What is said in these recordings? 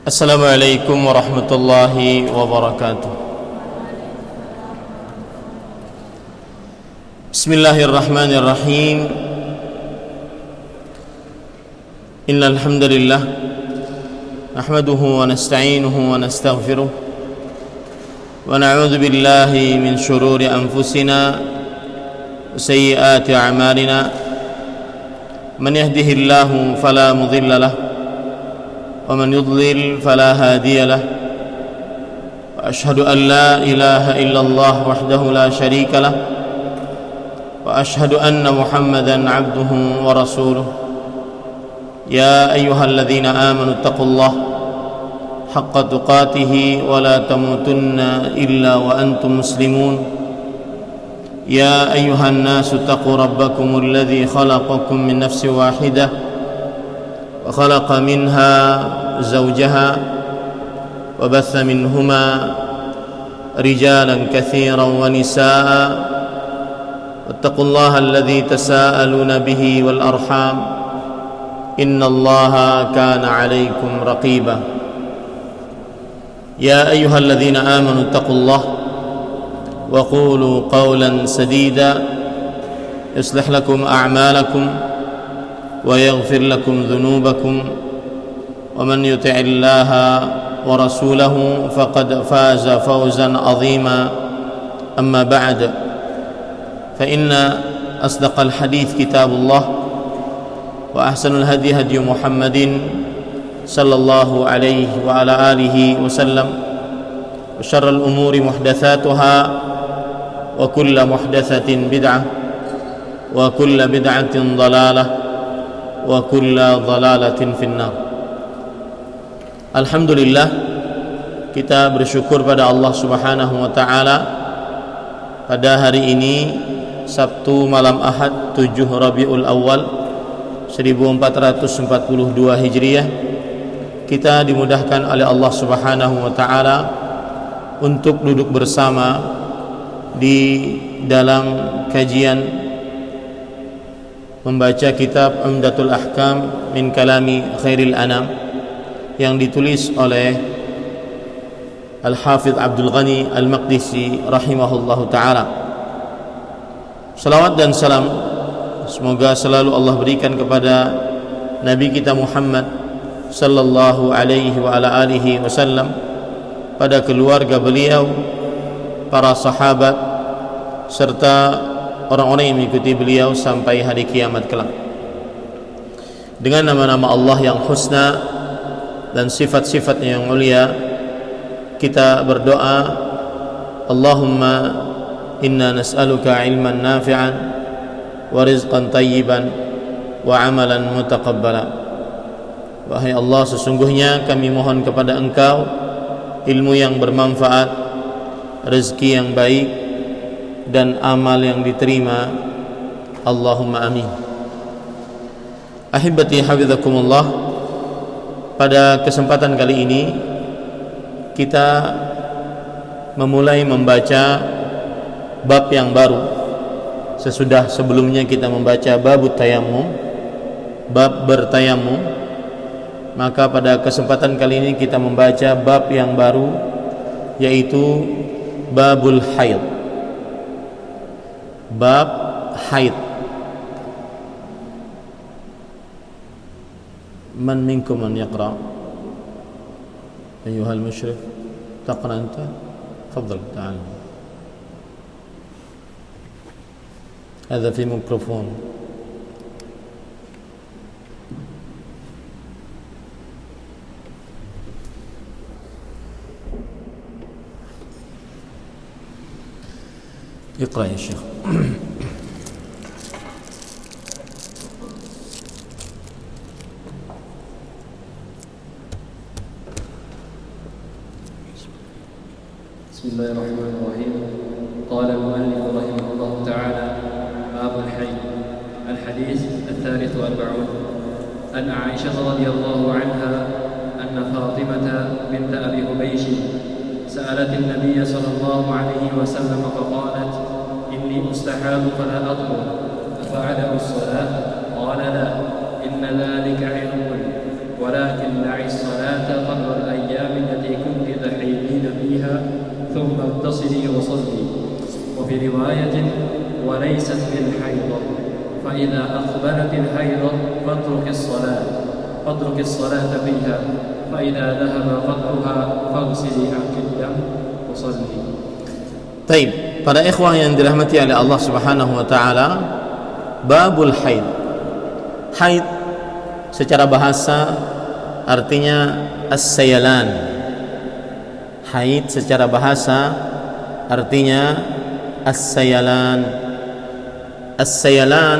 Assalamualaikum warahmatullahi wabarakatuh. Bismillahirrahmanirrahim. Innal hamdalillah nahmaduhu wa nasta'inuhu wa nastaghfiruh wa na'udzu billahi min shururi anfusina wa sayyiati a'malina. Man yahdihillahu fala mudilla lahu ومن يضلل فلا هادي له وأشهد أن لا إله إلا الله وحده لا شريك له وأشهد أن محمدا عبده ورسوله. يا أيها الذين آمنوا اتقوا الله حق تقاته ولا تموتن إلا وأنتم مسلمون. يا أيها الناس اتقوا ربكم الذي خلقكم من نفس واحدة وخلق منها زوجها وبث منهما رجالا كثيرا ونساء واتقوا الله الذي تساءلون به والأرحام إن الله كان عليكم رقيبا. يا أيها الذين آمنوا اتقوا الله وقولوا قولا سديدا يصلح لكم أعمالكم ويغفر لكم ذنوبكم ومن يطع الله ورسوله فقد فاز فوزا عظيما. أما بعد فإن أصدق الحديث كتاب الله وأحسن الهدي هدي محمد صلى الله عليه وعلى آله وسلم وشر الأمور محدثاتها وكل محدثة بدعة وكل بدعة ضلالة wa kulla dhalalatin finnar. Alhamdulillah, kita bersyukur pada Allah Subhanahu wa taala pada hari ini Sabtu malam Ahad 7 Rabiul Awal 1442 Hijriah, kita dimudahkan oleh Allah Subhanahu wa taala untuk duduk bersama di dalam kajian membaca kitab Umdatul Ahkam min kalami Khairil Anam yang ditulis oleh Al-Hafidh Abdul Ghani Al-Maqdisi rahimahullahu ta'ala. Salawat dan salam semoga selalu Allah berikan kepada Nabi kita Muhammad sallallahu alaihi wa ala alihi wasallam, pada keluarga beliau, para sahabat, serta orang-orang yang mengikuti beliau sampai hari kiamat kelak. Dengan nama-nama Allah yang husna dan sifat-sifatnya yang mulia, kita berdoa, Allahumma inna nas'aluka ilman nafi'an wa rizqan tayyiban wa amalan mutaqabbala. Wahai Allah, sesungguhnya kami mohon kepada Engkau ilmu yang bermanfaat, rezeki yang baik, dan amal yang diterima. Allahumma amin. Ahibati hafizakumullah, pada kesempatan kali ini kita memulai membaca bab yang baru sesudah sebelumnya kita membaca babut tayammum, bab bertayamum. Maka pada kesempatan kali ini kita membaca bab yang baru, yaitu babul haid, bab haid. Man minkum man yaqra? Ayuha al-mushrif, taqra anta? Tafadhal, ta'al. Hadha fi mikrofon. اقرأ يا شيخ. بسم الله الرحمن الرحيم. قال المؤلف رحمه الله تعالى: باب الحي. الحديث 43. أن عائشة رضي الله عنها أن فاطمة بنت أبي حبيش سألت النبي صلى الله عليه وسلم فقالت: إني أستحاض فلا أطهر أفأدع الصلاة؟ قال: لا، إن ذلك علم، ولكن دع الصلاة قدر الأيام. ثم اغتسلي وصلي. وفي رواية وليست بالحيض فإذا أقبلت الحيض فاترك الصلاة فيها فإذا ذهب قطرها فاغسلي عنك الدم وصلي. Taib, para ikhwah yang dirahmati oleh Allah Subhanahu wa taala, babul haid. Haid secara bahasa artinya as-sayalan. Haid secara bahasa artinya as-sayalan. As-sayalan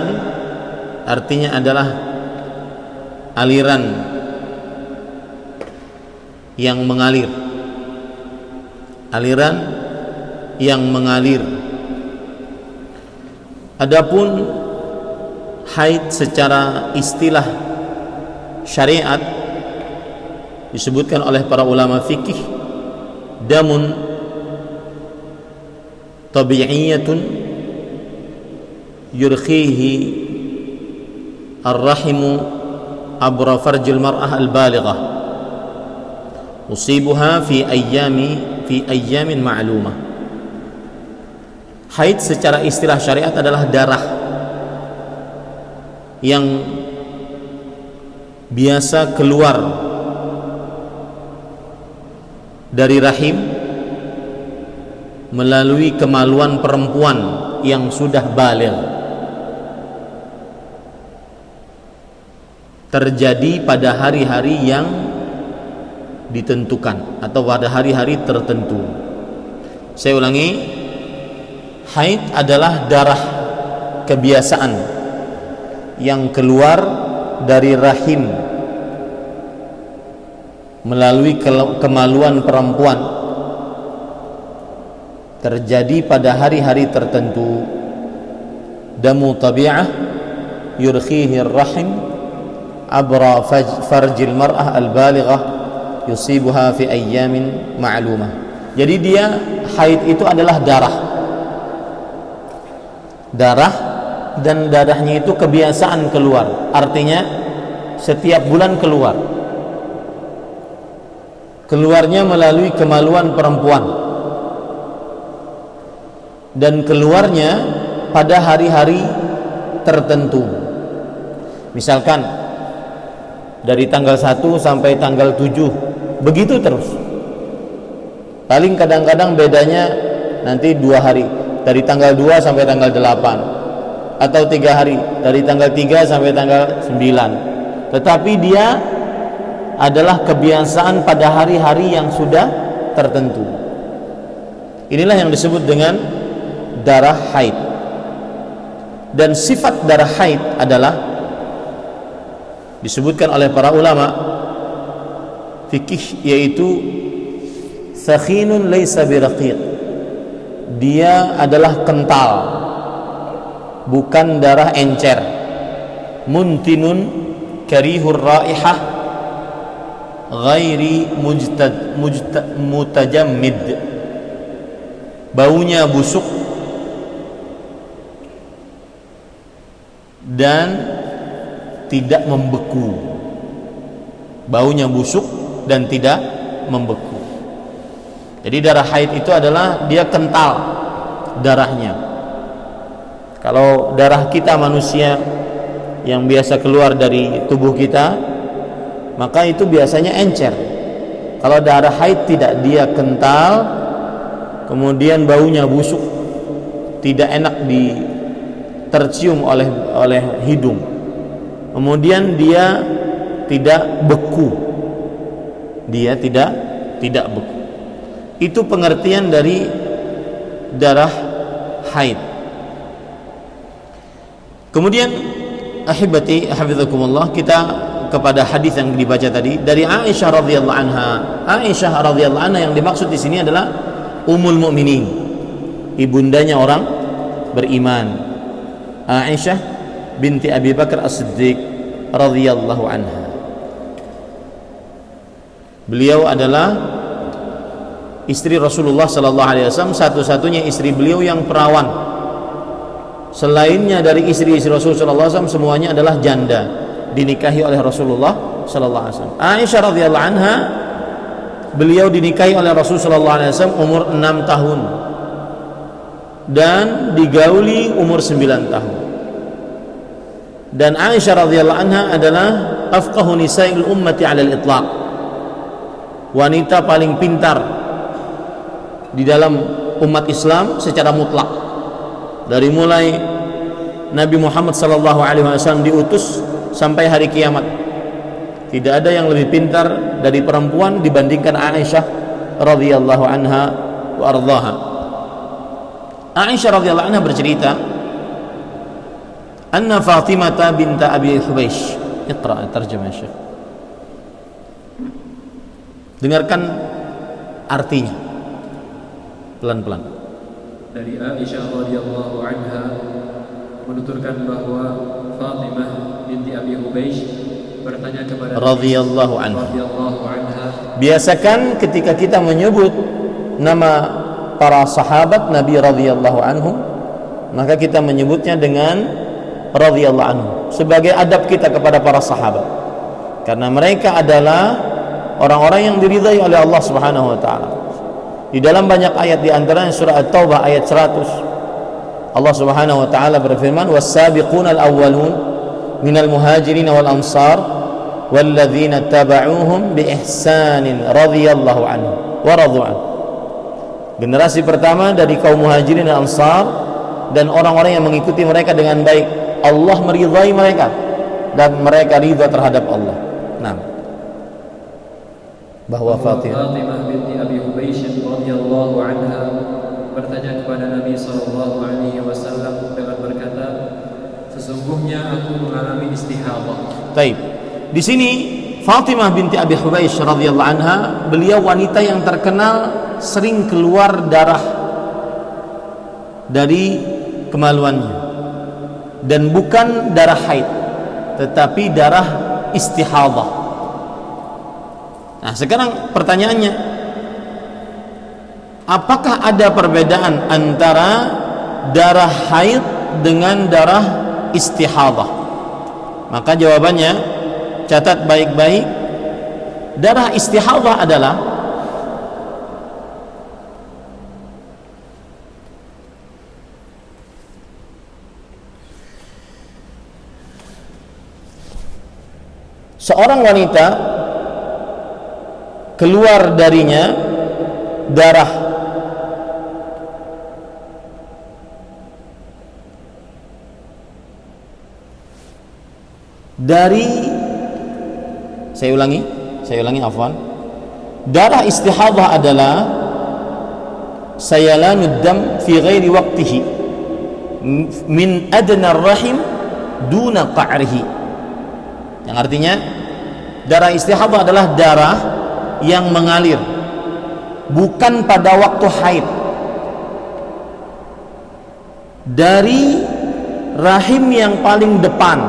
artinya adalah aliran yang mengalir. Aliran yang mengalir. Adapun haid secara istilah syariat disebutkan oleh para ulama fikih damun tabi'iyatun yurkhihi ar-rahimu abra farjil mar'ah al-balighah usibuha fi ayyamin ma'lumah. Haid secara istilah syariat adalah darah yang biasa keluar dari rahim melalui kemaluan perempuan yang sudah baligh, terjadi pada hari-hari yang ditentukan atau pada hari-hari tertentu. Saya ulangi, haid adalah darah kebiasaan yang keluar dari rahim melalui kemaluan perempuan, terjadi pada hari-hari tertentu. Damu tabi'ah yurkhihi ar-rahim abra farjil mar'ah al-balighah yusibuha fi ayyamin ma'lumah. Jadi dia, haid itu adalah darah, dan darahnya itu kebiasaan keluar, artinya setiap bulan keluarnya melalui kemaluan perempuan, dan keluarnya pada hari-hari tertentu. Misalkan dari tanggal 1 sampai tanggal 7, begitu terus. Paling kadang-kadang bedanya nanti 2 hari, dari tanggal 2 sampai tanggal 8, atau 3 hari, dari tanggal 3 sampai tanggal 9. Tetapi dia adalah kebiasaan pada hari-hari yang sudah tertentu. Inilah yang disebut dengan darah haid. Dan sifat darah haid adalah disebutkan oleh para ulama fikih, yaitu sakhinun laysa biraqiq. Dia adalah kental, bukan darah encer. Muntinun karihur raihah ghairi mutajammid. Baunya busuk dan tidak membeku. Baunya busuk dan tidak membeku. Jadi darah haid itu adalah dia kental darahnya. Kalau darah kita manusia yang biasa keluar dari tubuh kita, maka itu biasanya encer. Kalau darah haid tidak, dia kental, kemudian baunya busuk, tidak enak tercium oleh hidung. Kemudian dia tidak beku. Dia tidak beku. Itu pengertian dari darah haid. Kemudian ahibati hafizakumullah, kita kepada hadis yang dibaca tadi dari Aisyah radhiyallahu anha. Aisyah radhiyallahu anha yang dimaksud di sini adalah ummul mukminin, ibundanya orang beriman, Aisyah binti Abi Bakar As-Siddiq radhiyallahu anha. Beliau adalah istri Rasulullah sallallahu alaihi wasallam, satu-satunya istri beliau yang perawan. Selainnya dari istri-istri Rasulullah sallallahu alaihi wasallam semuanya adalah janda, dinikahi oleh Rasulullah sallallahu alaihi wasallam. Aisyah radhiyallahu anha beliau dinikahi oleh Rasulullah SAW umur 6 tahun dan digauli umur 9 tahun. Dan Aisyah radhiyallahu anha adalah afqahu nisa'il ummati 'ala al-itlaq, wanita paling pintar di dalam umat Islam secara mutlak. Dari mulai Nabi Muhammad SAW diutus sampai hari kiamat, tidak ada yang lebih pintar dari perempuan dibandingkan Aisyah radhiyallahu anha wa ardhaha. Aisyah radhiyallahu anha bercerita, anna Fatimah bint Abi Hubaysh, iqra terjemah Syekh. Dengarkan artinya pelan-pelan. Dari Aisyah radhiyallahu anha menuturkan bahwa Fatimah binti Abi Hubaysh bertanya kepada radhiyallahu anha. Biasakan ketika kita menyebut nama para sahabat Nabi radhiyallahu anhum, maka kita menyebutnya dengan radhiyallahu anhu sebagai adab kita kepada para sahabat, karena mereka adalah orang-orang yang diridhai oleh Allah Subhanahu wa taala. Di dalam banyak ayat, di antaranya surah At-Taubah ayat 100, Allah Subhanahu wa taala berfirman, was-sabiqunal awwalun minal muhajirin wal ansar walladzina tabauhum bi ihsanin radhiyallahu anhu wa radu an. Generasi pertama dari kaum muhajirin dan ansar dan orang-orang yang mengikuti mereka dengan baik, Allah meridhai mereka dan mereka ridha terhadap Allah. Nah, bahwa Fatimah binti Abi Hubaysh radhiyallahu anha bertanya kepada Nabi sallallahu alaihi wasallam dengan berkata, sesungguhnya aku mengalami istihadah. Baik. Di sini Fatimah binti Abi Hubaysh radhiyallahu anha, beliau wanita yang terkenal sering keluar darah dari kemaluannya, dan bukan darah haid tetapi darah istihadah. Nah, sekarang pertanyaannya, apakah ada perbedaan antara darah haid dengan darah istihadah? Maka jawabannya, catat baik-baik, darah istihadah adalah seorang wanita keluar darinya darah dari, saya ulangi afwan, darah istihadah adalah sayalanud dam fi ghairi waqtihi min adna rahim duna qa'rihi, yang artinya darah istihadah adalah darah yang mengalir bukan pada waktu haid, dari rahim yang paling depan,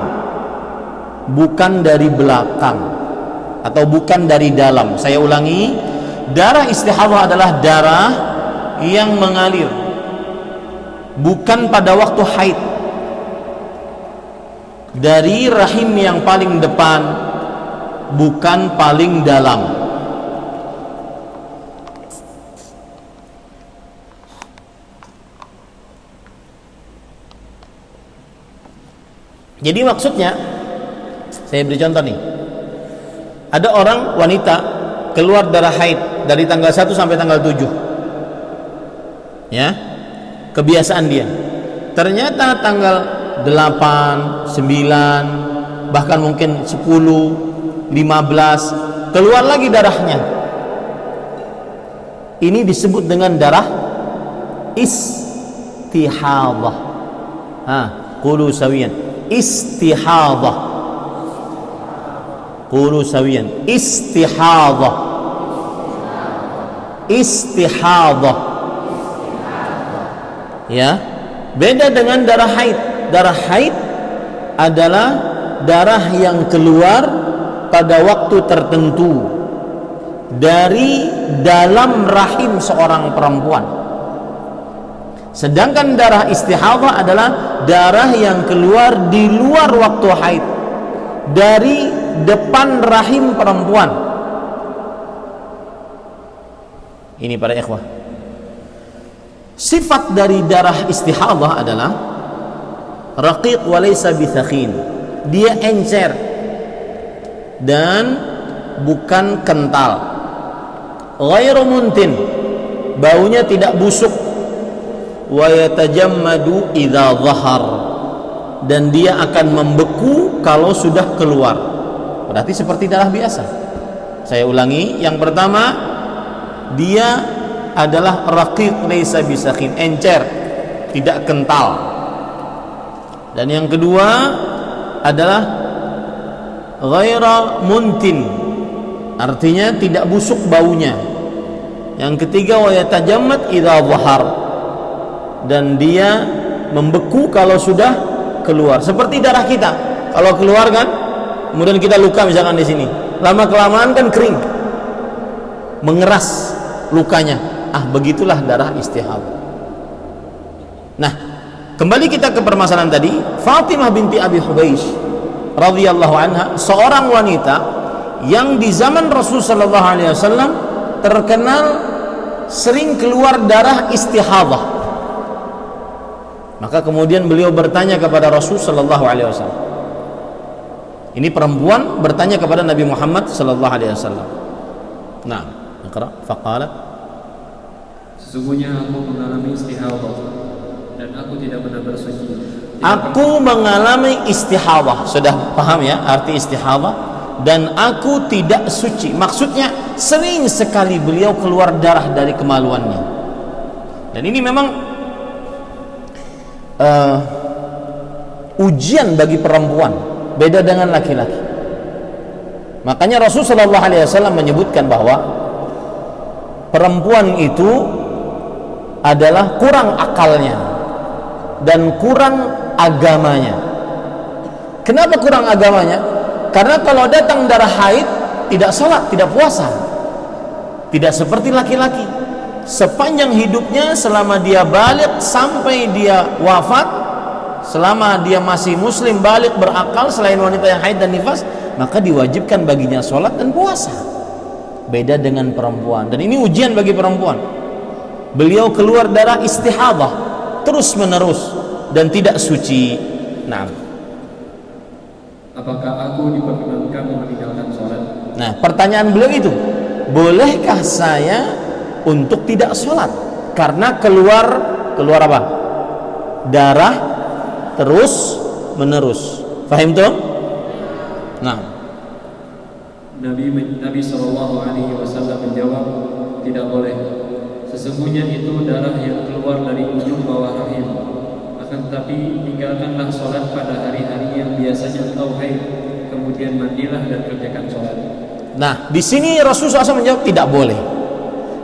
bukan dari belakang atau bukan dari dalam. Saya ulangi, darah istihadah adalah darah yang mengalir bukan pada waktu haid, dari rahim yang paling depan, bukan paling dalam. Jadi maksudnya, saya beri contoh nih, ada orang wanita keluar darah haid dari tanggal 1 sampai tanggal 7, ya, kebiasaan dia. Ternyata tanggal 8, 9, bahkan mungkin 10, 15 keluar lagi darahnya. Ini disebut dengan darah istihadah. Qulu sawiyan, istihadah. Qulu sawiyan, istihadah. Istihadah. Ya, beda dengan darah haid. Darah haid adalah darah yang keluar pada waktu tertentu dari dalam rahim seorang perempuan. Sedangkan darah istihadah adalah darah yang keluar di luar waktu haid, dari depan rahim perempuan. Ini para ikhwah, sifat dari darah istihadah adalah raqiq wa laysa bithaqin. Dia encer dan bukan kental. Ghairu muntin, baunya tidak busuk. Wa yatajammadu idza dhahar, dan dia akan membeku kalau sudah keluar. Berarti seperti darah biasa. Saya ulangi, yang pertama, dia adalah raqiq laysa bisakhin, encer, tidak kental. Dan yang kedua adalah ghaira muntin, artinya tidak busuk baunya. Yang ketiga wa yatajammad idza dhahar, dan dia membeku kalau sudah keluar. Seperti darah kita, kalau keluar kan, kemudian kita luka misalkan di sini, lama kelamaan kan kering, mengeras lukanya. Begitulah darah istihadah. Nah, kembali kita ke permasalahan tadi. Fatimah binti Abi Hubeish radhiyallahu anha, seorang wanita yang di zaman Rasul sallallahu alaihi wasallam terkenal sering keluar darah istihadah. Maka kemudian beliau bertanya kepada Rasul sallallahu alaihi wasallam. Ini perempuan bertanya kepada Nabi Muhammad sallallahu alaihi wasallam. Nah, iqra, faqalat, sesungguhnya aku mengalami istihadah dan aku tidak pernah bersuci. Aku mengalami istihadah. Sudah paham ya arti istihadah? Dan aku tidak suci. Maksudnya sering sekali beliau keluar darah dari kemaluannya. Dan ini memang ujian bagi perempuan, beda dengan laki-laki. Makanya Rasulullah SAW menyebutkan bahwa perempuan itu adalah kurang akalnya dan kurang agamanya. Kenapa kurang agamanya? Karena kalau datang darah haid, tidak sholat, tidak puasa. Tidak seperti laki-laki, sepanjang hidupnya, selama dia balik sampai dia wafat, selama dia masih muslim, balik, berakal, selain wanita yang haid dan nifas, maka diwajibkan baginya sholat dan puasa. Beda dengan perempuan. Dan ini ujian bagi perempuan. Beliau keluar darah istihadah terus menerus dan tidak suci. Nah, apakah aku diperkenankan meninggalkan sholat? Nah, pertanyaan beliau itu, bolehkah saya untuk tidak sholat karena keluar apa? Darah terus menerus. Fahim tuh? Nah, Nabi Shallallahu Alaihi Wasallam menjawab, tidak boleh. Sesungguhnya itu darah yang keluar dari ujung bawah rahim. Akan tetapi tinggalkanlah sholat pada hari-hari yang biasanya engkau haid, kemudian mandilah dan kerjakan sholat. Nah, di sini Rasulullah SAW menjawab tidak boleh.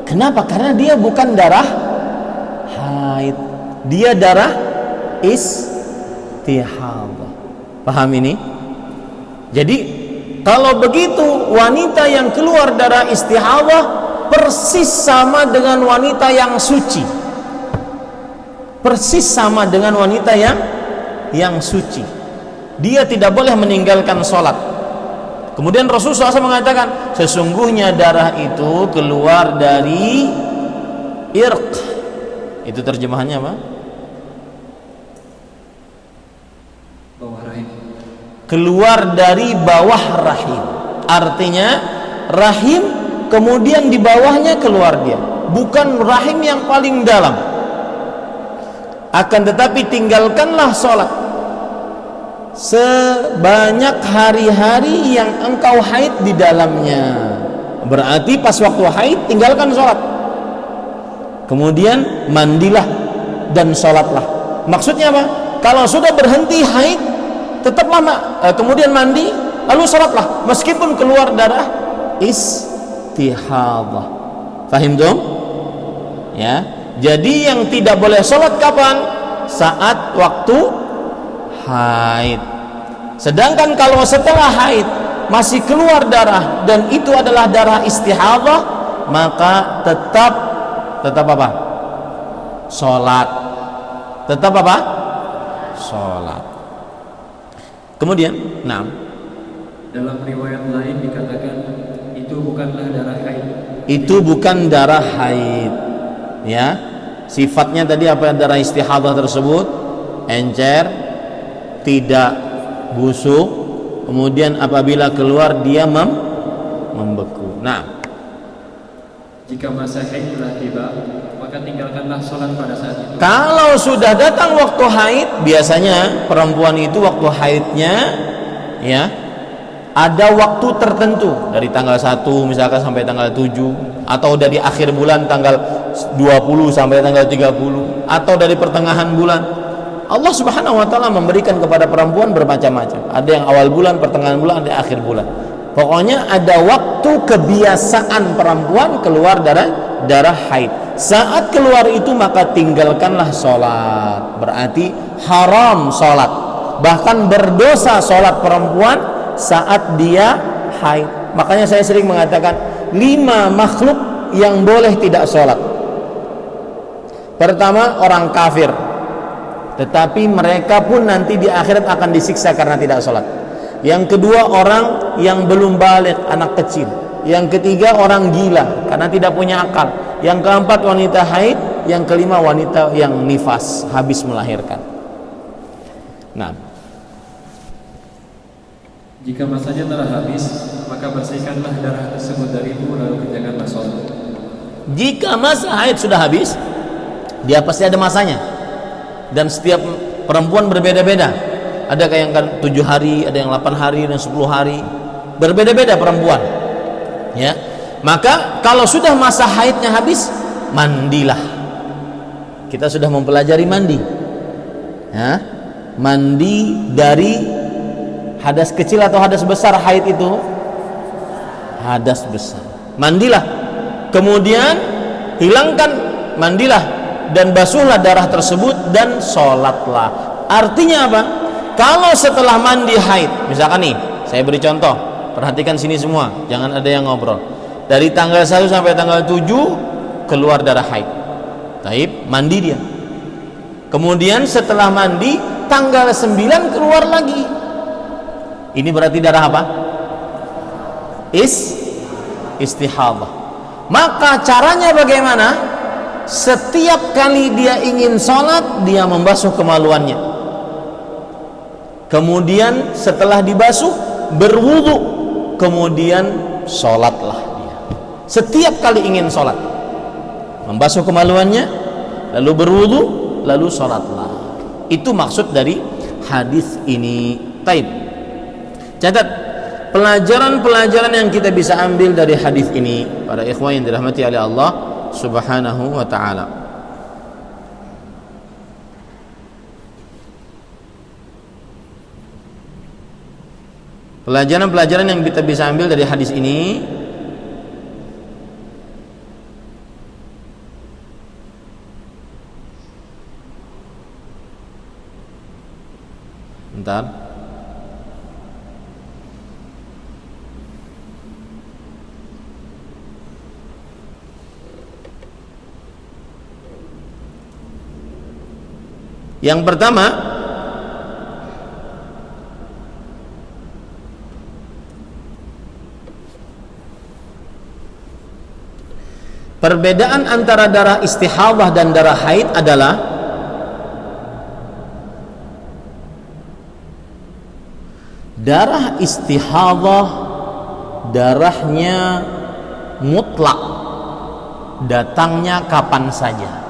Kenapa? Karena dia bukan darah haid, dia darah istihadah. Paham ini? Jadi kalau begitu, wanita yang keluar darah istihadah persis sama dengan wanita yang suci. Persis sama dengan wanita yang suci. Dia tidak boleh meninggalkan sholat. Kemudian Rasulullah SAW mengatakan, sesungguhnya darah itu keluar dari irq. Itu terjemahannya apa? Bawah rahim. Keluar dari bawah rahim. Artinya rahim, kemudian di bawahnya keluar dia. Bukan rahim yang paling dalam. Akan tetapi tinggalkanlah sholat sebanyak hari-hari yang engkau haid di dalamnya. Berarti pas waktu haid tinggalkan sholat, kemudian mandilah dan sholatlah. Maksudnya apa? Kalau sudah berhenti haid, tetaplah kemudian mandi lalu sholatlah meskipun keluar darah istihadah. Fahim dong? Ya. Jadi yang tidak boleh sholat kapan? Saat waktu haid. Sedangkan kalau setelah haid masih keluar darah dan itu adalah darah istihadah, maka tetap apa? Sholat. Tetap apa? Sholat. Kemudian, dalam riwayat lain dikatakan itu bukanlah darah haid, Itu bukan darah haid. Ya. Sifatnya tadi apa, darah istihadah tersebut? Encer, tidak busuk, kemudian apabila keluar dia membeku. Nah, jika masa haid telah tiba, maka tinggalkanlah sholat pada saat itu. Kalau sudah datang waktu haid, biasanya perempuan itu waktu haidnya ya ada waktu tertentu, dari tanggal 1 misalkan sampai tanggal 7, atau dari akhir bulan tanggal 20 sampai tanggal 30, atau dari pertengahan bulan. Allah Subhanahu wa taala memberikan kepada perempuan bermacam-macam. Ada yang awal bulan, pertengahan bulan, ada akhir bulan. Pokoknya ada waktu kebiasaan perempuan keluar darah haid. Saat keluar itu maka tinggalkanlah sholat. Berarti haram sholat. Bahkan berdosa sholat perempuan saat dia haid. Makanya saya sering mengatakan 5 makhluk yang boleh tidak sholat. Pertama, orang kafir, tetapi mereka pun nanti di akhirat akan disiksa karena tidak sholat. Yang kedua, orang yang belum balik, anak kecil. Yang ketiga, orang gila karena tidak punya akal. Yang keempat, wanita haid. Yang kelima, wanita yang nifas, habis melahirkan. Nah, jika masanya telah habis, maka bersihkanlah darah tersebut darimu, lalu kerjakanlah sholat. Jika masa haid sudah habis, dia pasti ada masanya. Dan setiap perempuan berbeda-beda. Ada yang kan 7 hari, ada yang 8 hari, dan 10 hari. Berbeda-beda perempuan. Ya. Maka kalau sudah masa haidnya habis, mandilah. Kita sudah mempelajari mandi. Ya. Mandi dari hadas kecil atau hadas besar haid itu? Hadas besar. Mandilah. Kemudian hilangkan, mandilah dan basuhlah darah tersebut dan sholatlah. Artinya apa? Kalau setelah mandi haid, misalkan nih, saya beri contoh, perhatikan sini semua, jangan ada yang ngobrol. Dari tanggal 1 sampai tanggal 7 keluar darah haid. Taib, mandi dia. Kemudian setelah mandi tanggal 9 keluar lagi. Ini berarti darah apa? Istihadah. Maka caranya bagaimana? Setiap kali dia ingin sholat, dia membasuh kemaluannya. Kemudian setelah dibasuh, berwudu, kemudian sholatlah dia. Setiap kali ingin sholat, membasuh kemaluannya, lalu berwudu, lalu sholatlah. Itu maksud dari hadis ini. Taib. Catat pelajaran-pelajaran yang kita bisa ambil dari hadis ini, para ikhwan yang dirahmati oleh Allah Subhanahu wa ta'ala. Pelajaran-pelajaran yang kita bisa ambil dari hadis ini, bentar. Yang pertama, perbedaan antara darah istihadah dan darah haid adalah darah istihadah darahnya mutlak, datangnya kapan saja.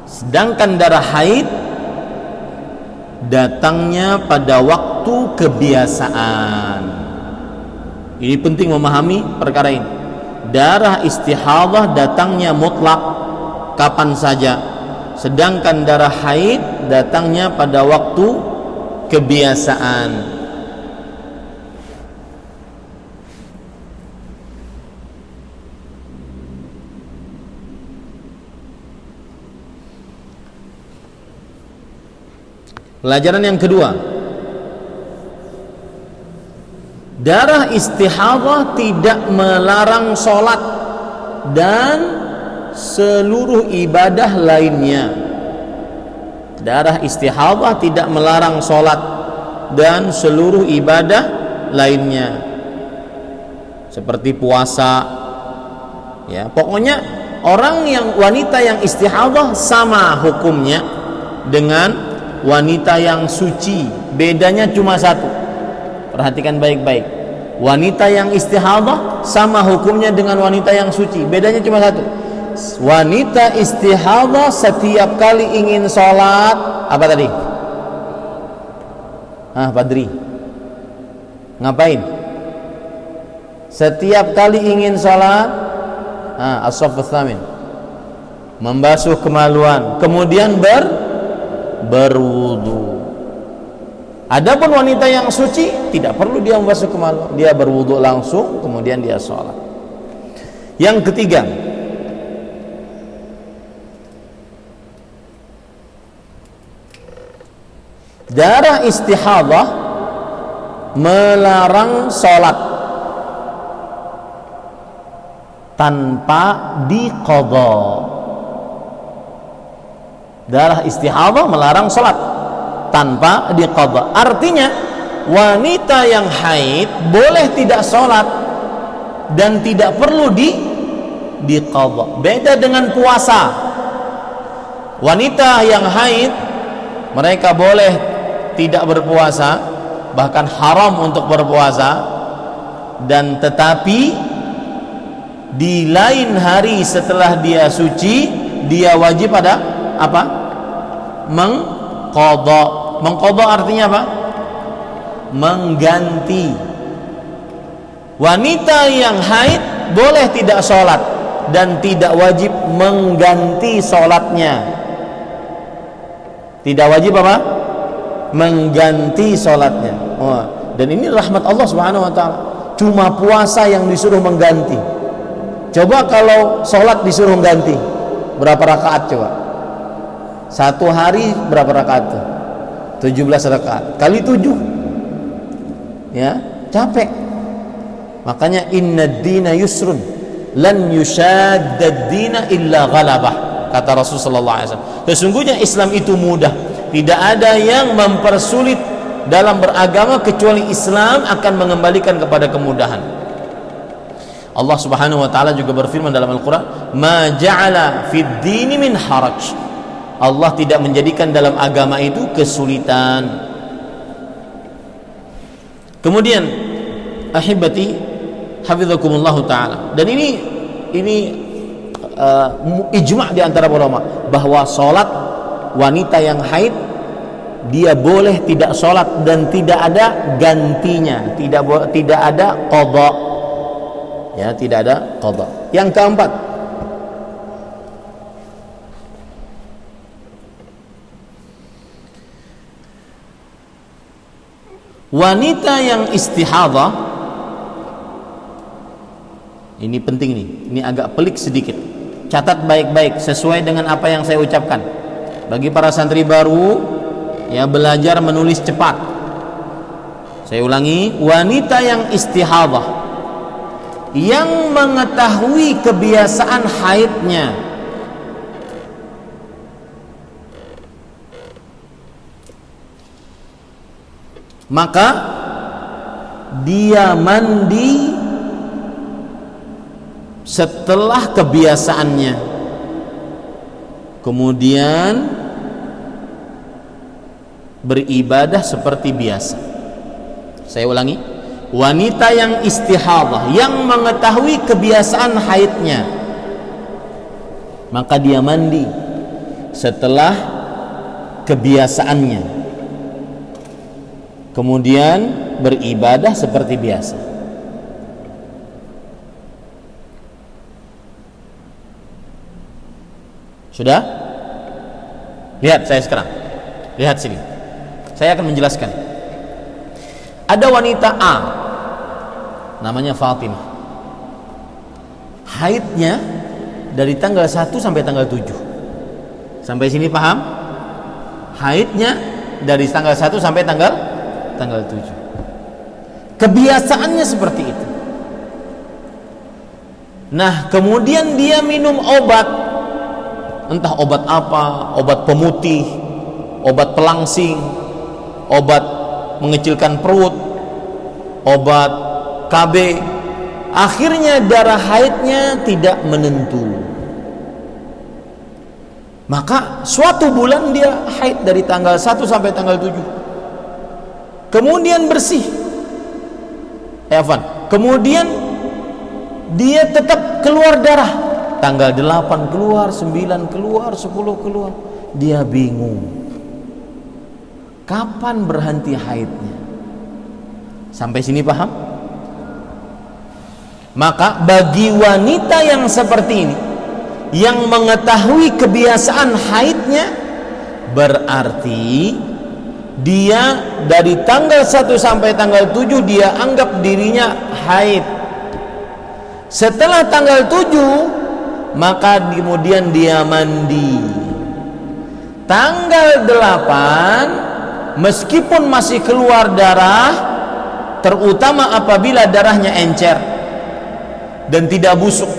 Sedangkan darah haid datangnya pada waktu kebiasaan. Ini penting memahami perkara ini. Darah istihadah datangnya mutlak, kapan saja. Sedangkan darah haid datangnya pada waktu kebiasaan. Pelajaran yang kedua, darah istihadah tidak melarang sholat dan seluruh ibadah lainnya. Darah istihadah tidak melarang sholat dan seluruh ibadah lainnya, seperti puasa, Ya, pokoknya wanita yang istihadhah sama hukumnya dengan wanita yang suci. Bedanya cuma satu. Perhatikan baik-baik. Wanita yang istihadhah sama hukumnya dengan wanita yang suci. Bedanya cuma satu. Wanita istihadhah setiap kali ingin sholat, apa tadi? Padri, ngapain? Setiap kali ingin sholat, as-saff ats-tsamin, membasuh kemaluan, kemudian berwudu. Adapun wanita yang suci tidak perlu dia membasuh kemaluan, dia berwudu langsung, kemudian dia sholat. Yang ketiga, darah istihadhah melarang sholat tanpa diqadha. Darah istihadhah melarang sholat tanpa diqadha. Artinya wanita yang haid boleh tidak sholat dan tidak perlu diqadha. Beda dengan puasa. Wanita yang haid mereka boleh tidak berpuasa, bahkan haram untuk berpuasa, dan tetapi di lain hari setelah dia suci dia wajib ada apa? Mengqadha. Mengqadha artinya apa? Mengganti. Wanita yang haid boleh tidak sholat dan tidak wajib mengganti sholatnya. Tidak wajib apa? Mengganti sholatnya. Dan ini rahmat Allah Subhanahu wa ta'ala. Cuma puasa yang disuruh mengganti. Coba kalau sholat disuruh ganti, berapa rakaat coba? Satu hari berapa rakaat tuh? 17 rakaat kali 7, ya capek. Makanya inna dina yusrun lan yushaddad dina illa ghalabah, kata Rasulullah SAW. Sesungguhnya Islam itu mudah, tidak ada yang mempersulit dalam beragama kecuali Islam akan mengembalikan kepada kemudahan. Allah Subhanahu wa taala juga berfirman dalam Al-Qur'an, "Ma ja'ala fid dini min haraj." Allah tidak menjadikan dalam agama itu kesulitan. Kemudian ahibati hafizakumullah taala. Dan ini ijma' di antara ulama bahwa salat wanita yang haid dia boleh tidak salat dan tidak ada gantinya, tidak ada qadha. Ya, tidak ada qadha. Yang keempat, wanita yang istihadhah, ini penting nih, ini agak pelik sedikit. Catat baik-baik sesuai dengan apa yang saya ucapkan. Bagi para santri baru, ya, belajar menulis cepat. Saya ulangi, wanita yang istihadhah yang mengetahui kebiasaan haidnya maka dia mandi setelah kebiasaannya, kemudian beribadah seperti biasa. Saya ulangi, wanita yang istihadhah yang mengetahui kebiasaan haidnya maka dia mandi setelah kebiasaannya, kemudian beribadah seperti biasa. Sudah? Lihat saya sekarang. Lihat sini. Saya akan menjelaskan. Ada wanita A, namanya Fatimah. Haidnya dari tanggal 1 sampai tanggal 7. Sampai sini paham? Haidnya dari tanggal 1 sampai tanggal 7. Kebiasaannya seperti itu. Nah, kemudian dia minum obat. Entah obat apa, obat pemutih, obat pelangsing, obat mengecilkan perut, obat KB, akhirnya darah haidnya tidak menentu. Maka suatu bulan dia haid dari tanggal 1 sampai tanggal 7. Kemudian bersih. Kemudian dia tetap keluar darah. Tanggal 8 keluar, 9 keluar, 10 keluar. Dia bingung. Kapan berhenti haidnya? Sampai sini paham? Maka bagi wanita yang seperti ini, yang mengetahui kebiasaan haidnya, berarti dia dari tanggal 1 sampai tanggal 7 dia anggap dirinya haid. Setelah tanggal 7 maka kemudian dia mandi. Tanggal 8 meskipun masih keluar darah, terutama apabila darahnya encer dan tidak busuk,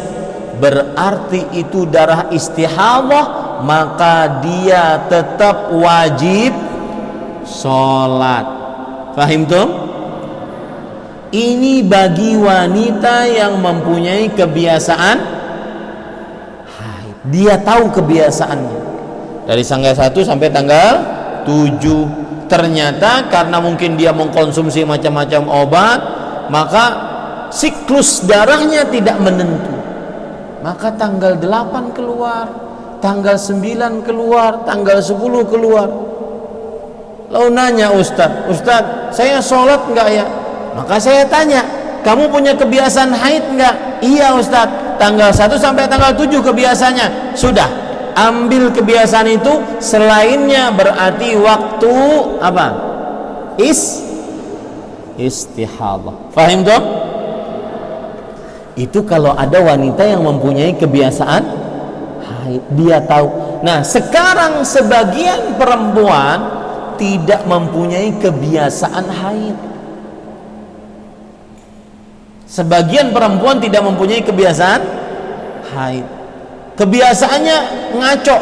berarti itu darah istihadah, maka dia tetap wajib sholat. Fahim tuh? Ini bagi wanita yang mempunyai kebiasaan haid. Dia tahu kebiasaannya dari tanggal 1 sampai tanggal 7. Ternyata karena mungkin dia mengkonsumsi macam-macam obat, maka siklus darahnya tidak menentu. Maka tanggal 8 keluar, tanggal 9 keluar, tanggal 10 keluar. Lalu nanya Ustaz, saya sholat enggak ya? Maka saya tanya, kamu punya kebiasaan haid enggak? Iya Ustaz, tanggal 1 sampai tanggal 7 kebiasaannya. Sudah, ambil kebiasaan itu, selainnya berarti waktu apa? Istihadah. Fahim toh? Itu kalau ada wanita yang mempunyai kebiasaan haid, dia tahu. Nah, sekarang sebagian perempuan tidak mempunyai kebiasaan haid. Sebagian perempuan tidak mempunyai kebiasaan haid. Kebiasaannya ngaco.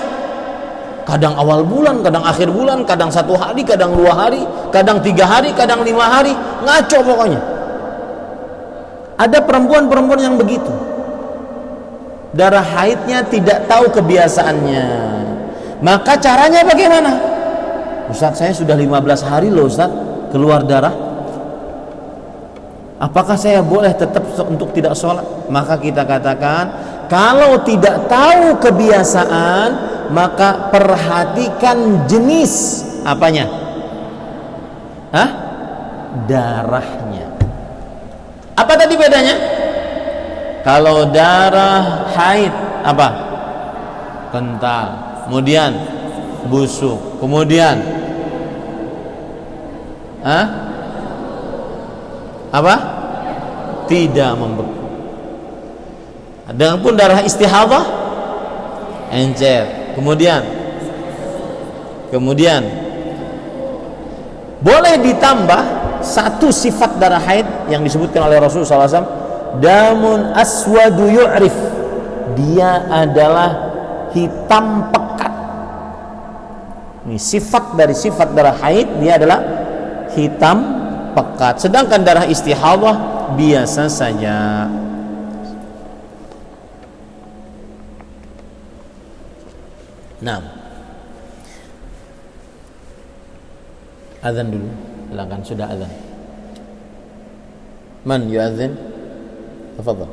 Kadang awal bulan, kadang akhir bulan, kadang 1 hari, kadang 2 hari, kadang 3 hari, kadang 5 hari, ngaco pokoknya. Ada perempuan-perempuan yang begitu. Darah haidnya tidak tahu kebiasaannya. Maka caranya bagaimana? Ustaz, saya sudah 15 hari loh Ustaz keluar darah. Apakah saya boleh tetap untuk tidak sholat? Maka kita katakan, kalau tidak tahu kebiasaan, maka perhatikan jenis apanya? Darahnya. Apa tadi bedanya? Kalau darah haid apa? Kental. Kemudian busuk. Kemudian apa? Tidak membeku. Adapun darah istihadah encer. Kemudian boleh ditambah satu sifat darah haid yang disebutkan oleh Rasulullah SAW, damun aswadu yu'rif, dia adalah hitam pekat. Ini sifat dari sifat darah haid, dia adalah hitam pekat. Sedangkan darah istihadah biasa saja. Nah, azan dulu, silakan, sudah azan. Man yu'adzin? Tafadhal.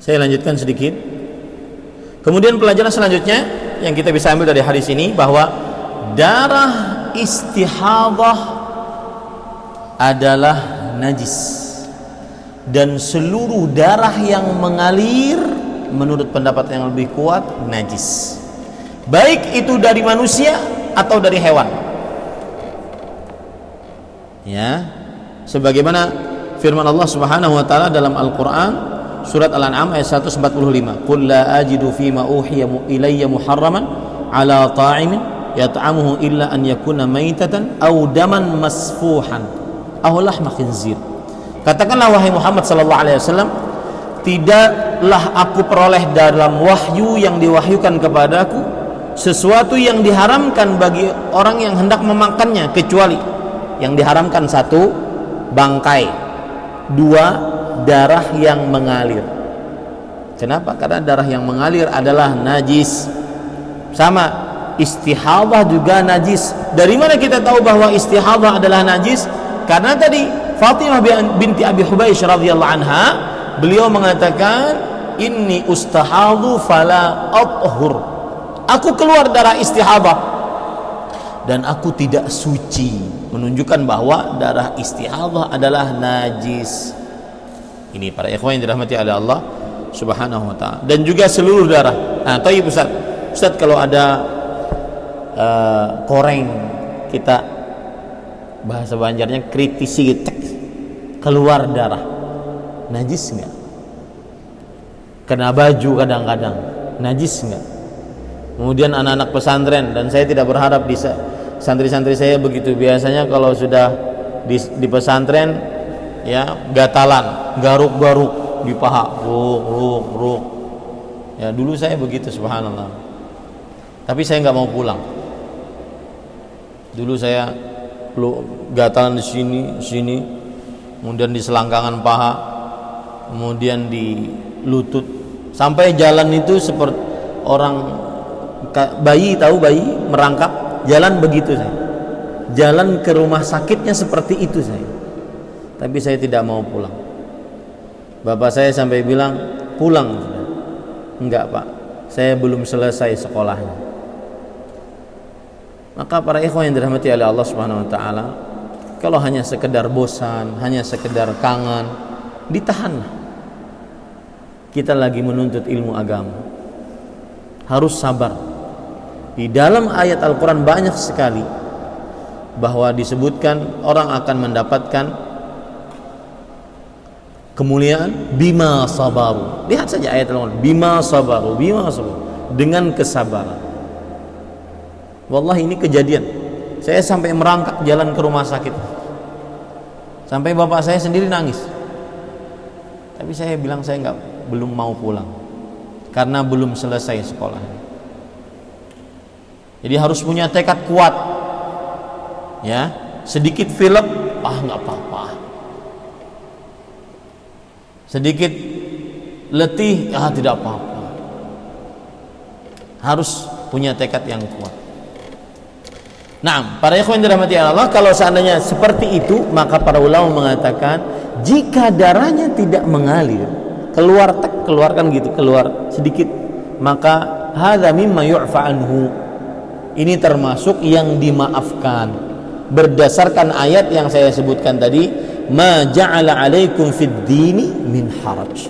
Saya lanjutkan sedikit. Kemudian pelajaran selanjutnya yang kita bisa ambil dari hadis ini bahwa darah istihadhah adalah najis, dan seluruh darah yang mengalir menurut pendapat yang lebih kuat najis, baik itu dari manusia atau dari hewan. Ya, sebagaimana firman Allah Subhanahu wa taala dalam Al-Qur'an surat Al-An'am ayat 145, qul la ajidu fima uhiya ilayya muharraman ala ta'imin yat'amuhu illa an yakuna maitatan aw daman masfuhan aw lahma khinzir. Katakanlah wahai Muhammad sallallahu alaihi wasallam, tidaklah aku peroleh dalam wahyu yang diwahyukan kepadaku sesuatu yang diharamkan bagi orang yang hendak memakannya, kecuali yang diharamkan satu, bangkai, dua, darah yang mengalir. Kenapa? Karena darah yang mengalir adalah najis. Sama, istihadhah juga najis. Dari mana kita tahu bahwa istihadhah adalah najis? Karena tadi Fatimah binti Abi Hubaysh radhiyallahu anha, beliau mengatakan, inni ustahadhu fala athhur. Aku keluar darah istihadhah dan aku tidak suci, menunjukkan bahwa darah istihadhah adalah najis. Ini para ikhwan yang dirahmati oleh Allah Subhanahu wa taala. Dan juga seluruh darah. Nah, thayyib Ustaz, kalau ada koreng, kita bahasa Banjarnya kritisi tek, keluar darah, najis enggak? Kena baju kadang-kadang, najis enggak? Kemudian anak-anak pesantren, dan saya tidak berharap bisa santri-santri saya begitu, biasanya kalau sudah di pesantren ya gatalan, garuk-garuk di paha, ruk. Ya dulu saya begitu, subhanallah. Tapi saya nggak mau pulang. Dulu saya gatalan di sini, kemudian di selangkangan paha, kemudian di lutut, sampai jalan itu seperti orang bayi, tahu bayi merangkak, jalan begitu saya. Jalan ke rumah sakitnya seperti itu saya. Tapi saya tidak mau pulang. Bapak saya sampai bilang, pulang. Enggak Pak, saya belum selesai sekolahnya. Maka para ikhwan yang dirahmati oleh Allah Subhanahu wa taala, kalau hanya sekedar bosan, hanya sekedar kangen, ditahanlah. Kita lagi menuntut ilmu agama, harus sabar. Di dalam ayat Al-Quran banyak sekali bahwa disebutkan orang akan mendapatkan kemuliaan bima sabaru. Lihat saja ayat Al-Quran, bima sabaru, dengan kesabaran. Wallahi ini kejadian. Saya sampai merangkak jalan ke rumah sakit, sampai bapak saya sendiri nangis. Tapi saya bilang saya belum mau pulang karena belum selesai sekolah. Jadi harus punya tekad kuat. Ya, sedikit film, nggak apa-apa. Sedikit letih, tidak apa-apa. Harus punya tekad yang kuat. Nah, para ikhwan dirahmati Allah, kalau seandainya seperti itu, maka para ulama mengatakan jika darahnya tidak mengalir, keluarkan gitu, keluar sedikit, maka hadza mimma yu'fa anhu. Ini termasuk yang dimaafkan berdasarkan ayat yang saya sebutkan tadi, ma ja'ala 'alaikum fid dini min haraj.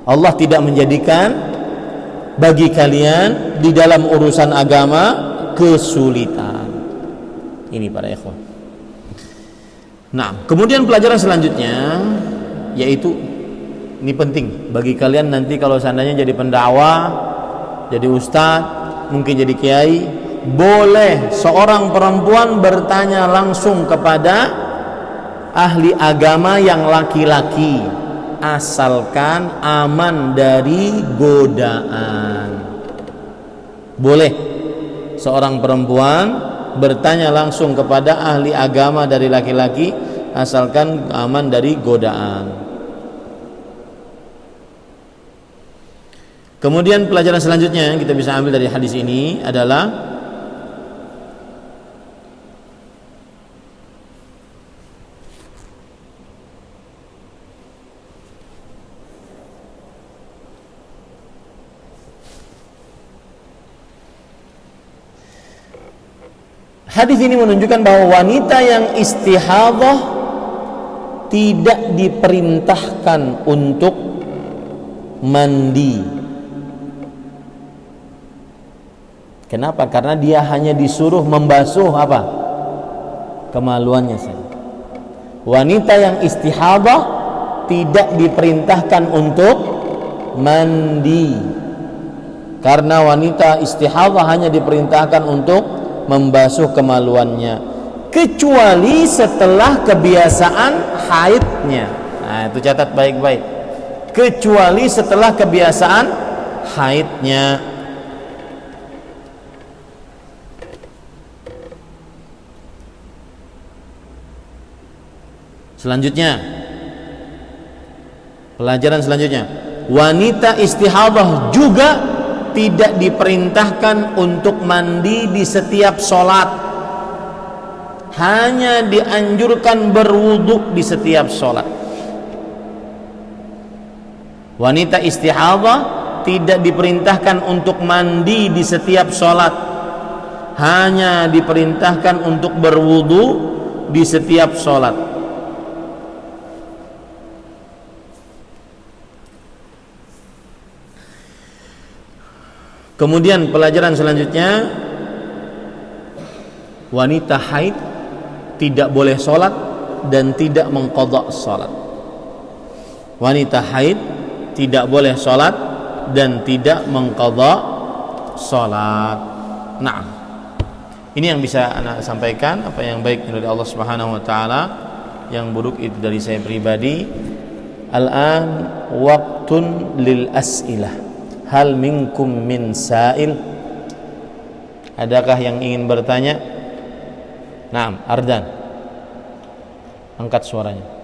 Allah tidak menjadikan bagi kalian di dalam urusan agama kesulitan. Ini para ikhwan. Nah, kemudian pelajaran selanjutnya yaitu ini penting bagi kalian nanti kalau seandainya jadi pendakwah, jadi ustadz, mungkin jadi kiai, boleh seorang perempuan bertanya langsung kepada ahli agama yang laki-laki, asalkan aman dari godaan. Boleh seorang perempuan bertanya langsung kepada ahli agama dari laki-laki, asalkan aman dari godaan. Kemudian pelajaran selanjutnya yang kita bisa ambil dari hadis ini adalah hadis ini menunjukkan bahwa wanita yang istihadhah tidak diperintahkan untuk mandi. Kenapa? Karena dia hanya disuruh membasuh apa? Kemaluannya saja. Wanita yang istihadhah tidak diperintahkan untuk mandi. Karena wanita istihadhah hanya diperintahkan untuk membasuh kemaluannya, kecuali setelah kebiasaan haidnya. Nah, itu catat baik-baik. Kecuali setelah kebiasaan haidnya. Selanjutnya, pelajaran selanjutnya, wanita istihadhah juga tidak diperintahkan untuk mandi di setiap sholat, hanya dianjurkan berwudu di setiap sholat. Wanita istihadhah tidak diperintahkan untuk mandi di setiap sholat, hanya diperintahkan untuk berwudu di setiap sholat. Kemudian pelajaran selanjutnya, wanita haid tidak boleh sholat dan tidak mengqadha sholat. Wanita haid tidak boleh sholat dan tidak mengqadha sholat. Nah, ini yang bisa anak sampaikan. Apa yang baik dari Allah Subhanahu Wa Taala, yang buruk itu dari saya pribadi. Al-an waktun lil as'ilah. Hal minkum min sa'il? Adakah yang ingin bertanya? Naam, Ardan. Angkat suaranya.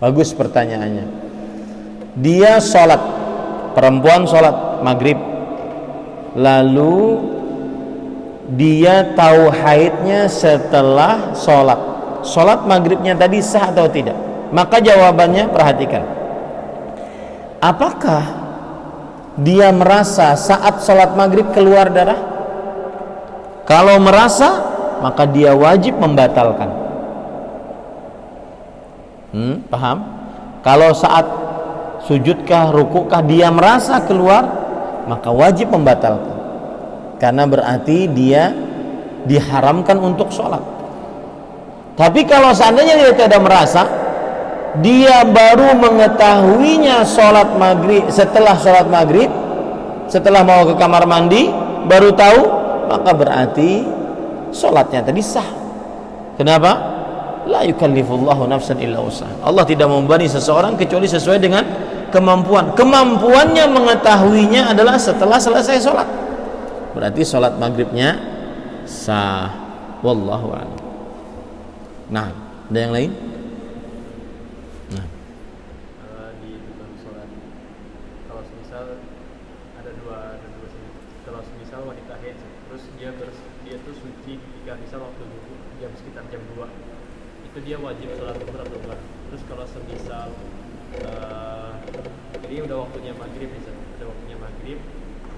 Bagus pertanyaannya. Dia sholat, perempuan sholat maghrib, lalu dia tahu haidnya setelah sholat. Sholat maghribnya tadi sah atau tidak? Maka jawabannya, perhatikan, apakah dia merasa saat sholat maghrib keluar darah? Kalau merasa, maka dia wajib membatalkan. Paham? Kalau saat sujudkah, rukukah dia merasa keluar, maka wajib membatalkan, karena berarti dia diharamkan untuk sholat. Tapi kalau seandainya dia tidak merasa, dia baru mengetahuinya sholat maghrib, setelah mau ke kamar mandi baru tahu, maka berarti sholatnya tadi sah. Kenapa? La yukallifullahu nafsan illa wus'aha. Allah tidak membebani seseorang kecuali sesuai dengan kemampuan. Kemampuannya mengetahuinya adalah setelah selesai sholat. Berarti sholat maghribnya sah. Wallahu a'lam. Nah, ada yang lain? Nah, di tukang sholat, kalau semisal ada dua sini. Kalau semisal wanita haid, terus dia tuh suci ketika misal waktu jam sekitar jam 2, itu dia wajib sholat zuhur atau enggak? Terus kalau semisal ini udah waktunya maghrib,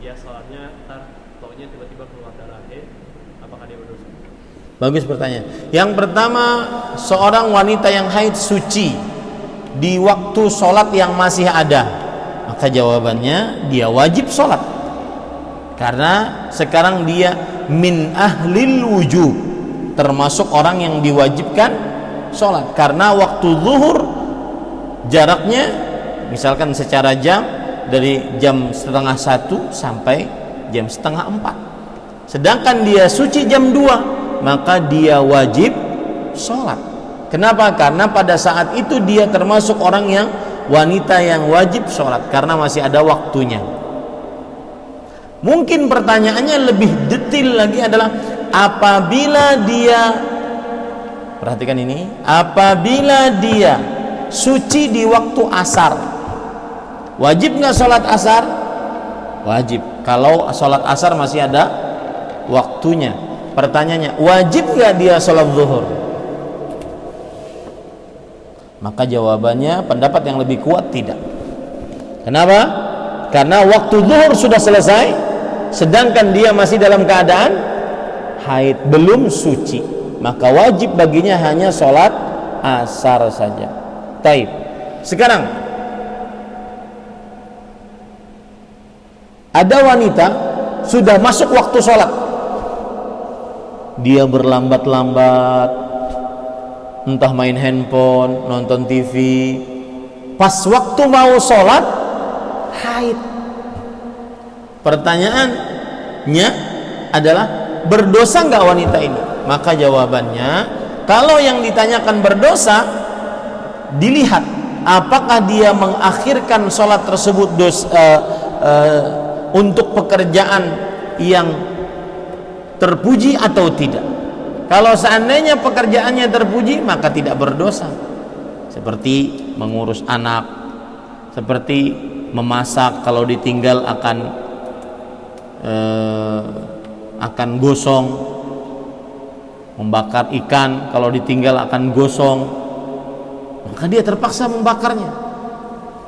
dia sholatnya taunya tiba-tiba keluar darah haid, apakah dia berdosa? bagus pertanyaan. Yang pertama, seorang wanita yang haid suci di waktu sholat yang masih ada, maka jawabannya dia wajib sholat, karena sekarang dia min ahlil wujub, termasuk orang yang diwajibkan sholat. Karena waktu zuhur jaraknya misalkan secara jam dari jam 12:30 sampai jam 3:30, sedangkan dia suci jam 2, maka dia wajib sholat. Kenapa? Karena pada saat itu dia termasuk orang yang wanita yang wajib sholat, karena masih ada waktunya. Mungkin pertanyaannya lebih detail lagi adalah apabila dia, perhatikan ini, apabila dia suci di waktu asar, wajib nggak sholat asar? Wajib. Kalau sholat asar masih ada waktunya. Pertanyaannya, wajib nggak dia sholat zuhur? Maka jawabannya pendapat yang lebih kuat tidak. Kenapa? Karena waktu zuhur sudah selesai, sedangkan dia masih dalam keadaan haid, belum suci, maka wajib baginya hanya sholat asar saja. Taib. Sekarang ada wanita sudah masuk waktu sholat, dia berlambat-lambat, entah main handphone, nonton TV, pas waktu mau sholat haid. Pertanyaannya adalah berdosa nggak wanita ini? Maka jawabannya, kalau yang ditanyakan berdosa, dilihat apakah dia mengakhirkan sholat tersebut untuk pekerjaan yang terpuji atau tidak. Kalau seandainya pekerjaannya terpuji, maka tidak berdosa, seperti mengurus anak, seperti memasak, kalau ditinggal akan gosong, membakar ikan, kalau ditinggal akan gosong, maka dia terpaksa membakarnya.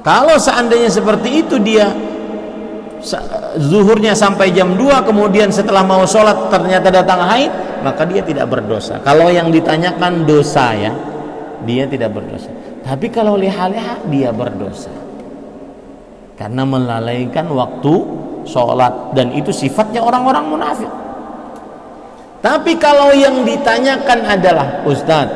Kalau seandainya seperti itu, dia zuhurnya sampai jam 2, kemudian setelah mau sholat ternyata datang haid, maka dia tidak berdosa. Kalau yang ditanyakan dosa, ya, dia tidak berdosa. Tapi kalau leha-leha, dia berdosa, karena melalaikan waktu sholat, dan itu sifatnya orang-orang munafik. Tapi kalau yang ditanyakan adalah, Ustaz,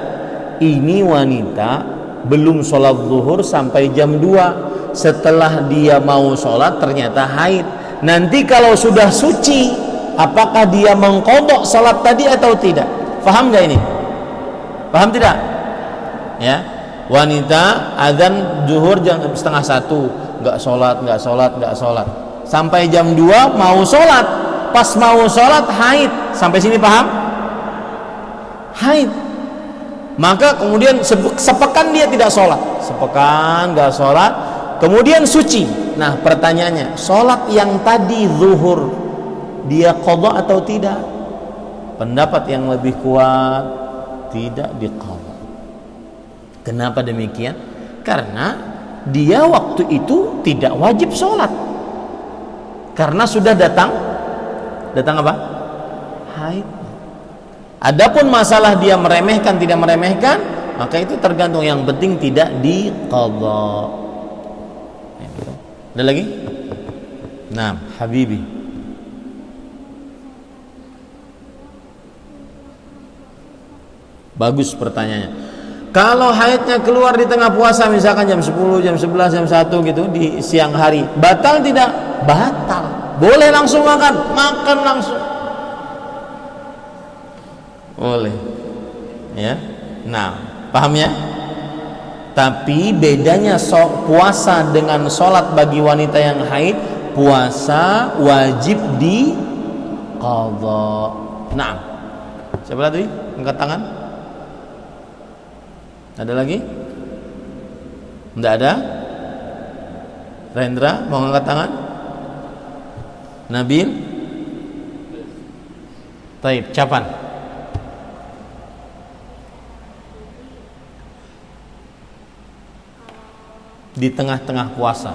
ini wanita belum sholat zuhur sampai jam 2, setelah dia mau sholat ternyata haid, nanti kalau sudah suci, apakah dia mengqadha sholat tadi atau tidak? Paham gak ini? Paham tidak? Ya, wanita azan zuhur jam 12:30, nggak sholat, sampai jam 2 mau sholat, pas mau sholat haid. Sampai sini paham? Haid. Maka kemudian sepekan dia tidak sholat, sepekan nggak sholat, kemudian suci. Nah, pertanyaannya, sholat yang tadi zuhur dia qadha atau tidak? Pendapat yang lebih kuat, tidak diqadha. Kenapa demikian? Karena dia waktu itu tidak wajib sholat, karena sudah datang apa? Haid. Adapun masalah dia meremehkan tidak meremehkan, maka itu tergantung, yang penting tidak diqadha. Ada lagi? Nah, Habibi. Bagus pertanyaannya. Kalau haidnya keluar di tengah puasa, misalkan jam 10, jam 11, jam 1 gitu di siang hari, batal tidak? Batal. Boleh langsung makan langsung. Boleh. Ya. Nah, paham ya? Tapi bedanya puasa dengan sholat bagi wanita yang haid, puasa wajib di qadha. Nah, siapa tadi? Angkat tangan. Ada lagi? Tidak ada? Rendra mau angkat tangan? Nabil? Taib, Capan. Di tengah-tengah puasa.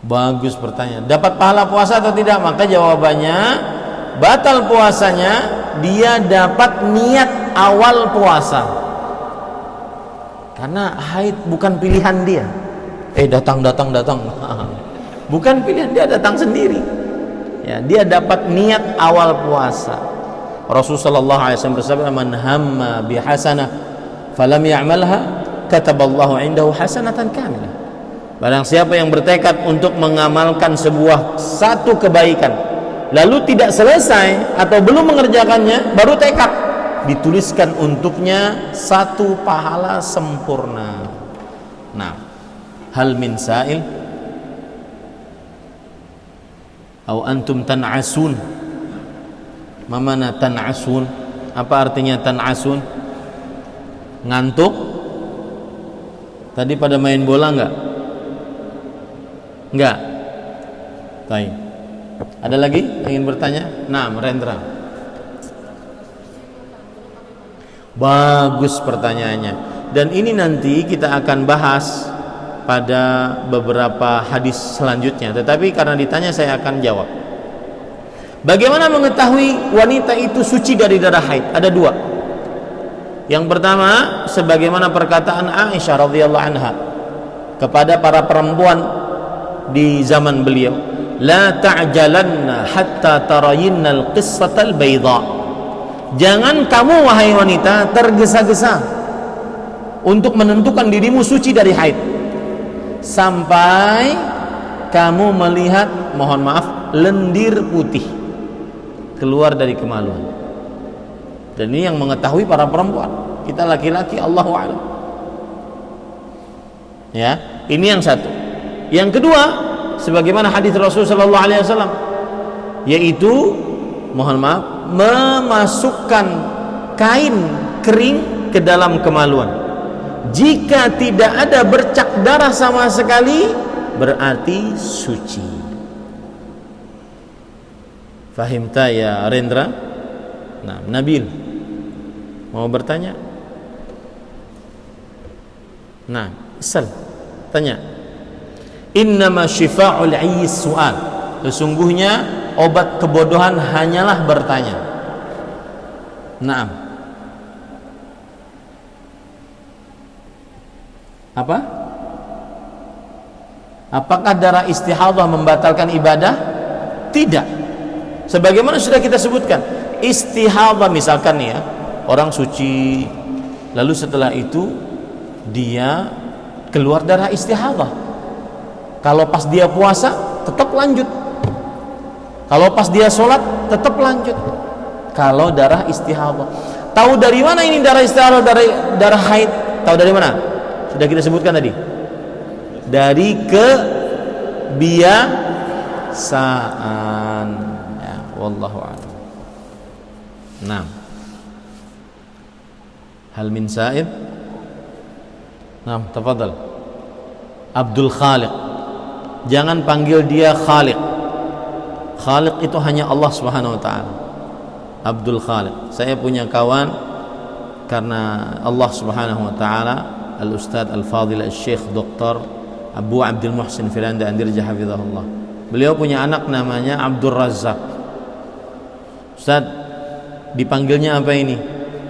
Bagus pertanyaan. Dapat pahala puasa atau tidak? Maka jawabannya batal puasanya, dia dapat niat awal puasa. Karena haid bukan pilihan dia. Datang. Bukan pilihan dia, datang sendiri. Ya, dia dapat niat awal puasa. Rasulullah SAW bersabda, "Man hamma bihasanah falam ya'malha, kataballahu 'indahu hasanatan kamilah." Barang siapa yang bertekad untuk mengamalkan satu kebaikan, lalu tidak selesai atau belum mengerjakannya, baru tekad, dituliskan untuknya satu pahala sempurna. Nah, hal min sa'il? Au antum tan'asun? Mamana tan'asun? Apa artinya tan'asun? Ngantuk? Tadi pada main bola enggak? Enggak. Baik. Ada lagi yang ingin bertanya? Nah, Rendra. Bagus pertanyaannya. Dan ini nanti kita akan bahas pada beberapa hadis selanjutnya. Tetapi karena ditanya saya akan jawab. Bagaimana mengetahui wanita itu suci dari darah haid? Ada dua. Yang pertama, sebagaimana perkataan Aisyah radhiyallahu anha kepada para perempuan di zaman beliau, la ta'jalanna hatta tarayinnal qissatal bayda. Jangan kamu wahai wanita tergesa-gesa untuk menentukan dirimu suci dari haid sampai kamu melihat, mohon maaf, lendir putih keluar dari kemaluan. Dan ini yang mengetahui para perempuan. Kita laki-laki Allahu a'lam. Ya, ini yang satu. Yang kedua, sebagaimana hadis Rasul sallallahu alaihi wasallam, yaitu mohon maaf, memasukkan kain kering ke dalam kemaluan. Jika tidak ada bercak darah sama sekali, berarti suci. Fahimta ya Rendra? Nah, Nabil mau bertanya? Nah, Isal tanya. Innama syifa'ul 'ayyis su'al. Sesungguhnya obat kebodohan hanyalah bertanya. Naam. Apa? Apakah darah istihadhah membatalkan ibadah? Tidak. Sebagaimana sudah kita sebutkan, istihadhah misalkan ya, orang suci, lalu setelah itu dia keluar darah istihadhah. Kalau pas dia puasa tetap lanjut. Kalau pas dia sholat tetap lanjut. Kalau darah istihadhah. Tahu dari mana ini darah istihadhah, dari darah haid? Tahu dari mana? Sudah kita sebutkan tadi. Dari kebiasaan. Ya, wallahu a'lam. Nah. Hal min sa'id? Nah, tafadhal. Abdul Khaliq. Jangan panggil dia Khaliq. Khaliq itu hanya Allah Subhanahu wa taala. Abdul Khaliq. Saya punya kawan karena Allah Subhanahu wa taala, Al-Ustadz Al-Fadil Al-Syekh Dr. Abu Abdul Muhsin Firanda Andirja hafizahullah. Beliau punya anak namanya Abdul Razzaq. Ustaz, dipanggilnya apa ini?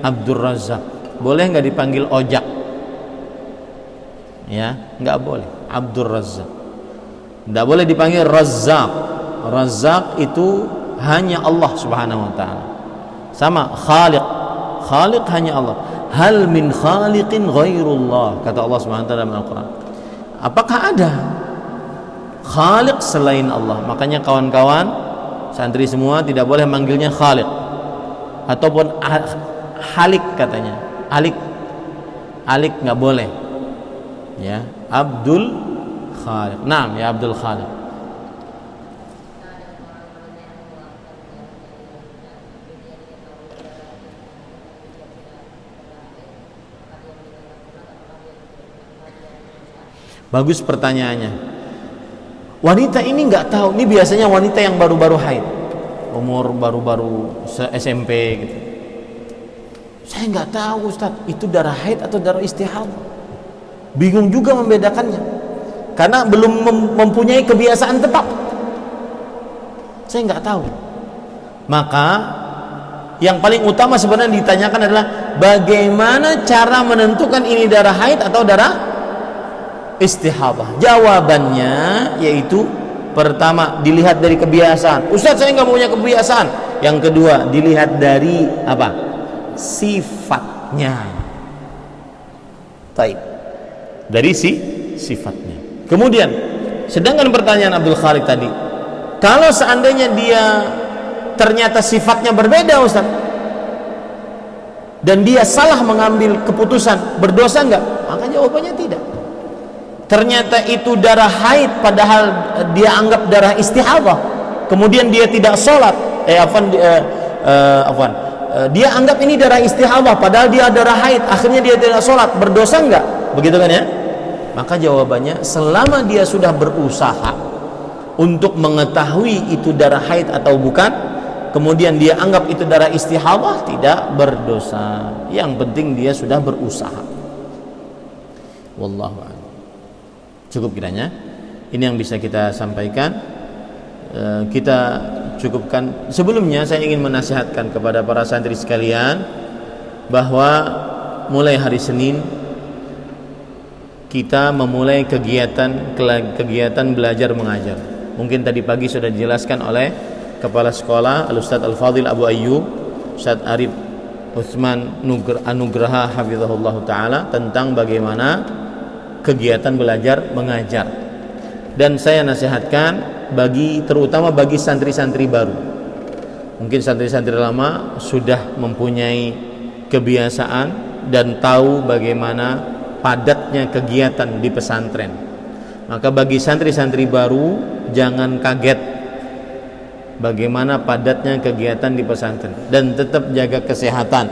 Abdul Razzaq. Boleh nggak dipanggil Ojak? Ya, nggak boleh. Abdul Razzaq. Nggak boleh dipanggil Razzaq. Razzaq itu hanya Allah Subhanahu wa taala. Sama Khaliq. Khaliq hanya Allah. Hal min khaliqin ghairullah, kata Allah Subhanahu wa taala dalam Al-Qur'an. Apakah ada Khaliq selain Allah? Makanya kawan-kawan santri semua tidak boleh manggilnya Khaliq ataupun Halik katanya. Alik nggak boleh. Ya, Abdul Khaliq. Naam, ya Abdul Khaliq. Bagus pertanyaannya. Wanita ini nggak tahu. Ini biasanya wanita yang baru-baru haid, umur baru-baru SMP gitu. Saya nggak tahu Ustaz, itu darah haid atau darah istihadah. Bingung juga membedakannya, karena belum mempunyai kebiasaan tetap. Saya nggak tahu. Maka yang paling utama sebenarnya ditanyakan adalah bagaimana cara menentukan ini darah haid atau darah istihadah. Jawabannya yaitu pertama dilihat dari kebiasaan. Ustaz, saya nggak punya kebiasaan. Yang kedua dilihat dari apa? Sifatnya. Baik. Dari sifatnya. Kemudian sedangkan pertanyaan Abdul Khaliq tadi, kalau seandainya dia ternyata sifatnya berbeda Ustaz, dan dia salah mengambil keputusan, berdosa enggak? Maka jawabannya tidak. Ternyata itu darah haid padahal dia anggap darah istihadah, kemudian dia tidak sholat, dia anggap ini darah istihadah padahal dia darah haid, akhirnya dia tidak sholat, berdosa enggak? Begitu kan ya? Maka jawabannya, selama dia sudah berusaha untuk mengetahui itu darah haid atau bukan, kemudian dia anggap itu darah istihadah, tidak berdosa. Yang penting dia sudah berusaha. Wallahu a'lam. Cukup kiranya ini yang bisa kita sampaikan. Kita cukupkan. Sebelumnya saya ingin menasihatkan kepada para santri sekalian bahwa mulai hari Senin kita memulai kegiatan belajar mengajar. Mungkin tadi pagi sudah dijelaskan oleh Kepala Sekolah Al-Ustaz Al-Fadhil Abu Ayyub, Ustaz Arif Utsman Anugraha hafizahullah ta'ala, tentang bagaimana kegiatan belajar mengajar. Dan saya nasihatkan terutama bagi santri-santri baru. Mungkin santri-santri lama sudah mempunyai kebiasaan dan tahu bagaimana padatnya kegiatan di pesantren. Maka bagi santri-santri baru jangan kaget bagaimana padatnya kegiatan di pesantren, dan tetap jaga kesehatan.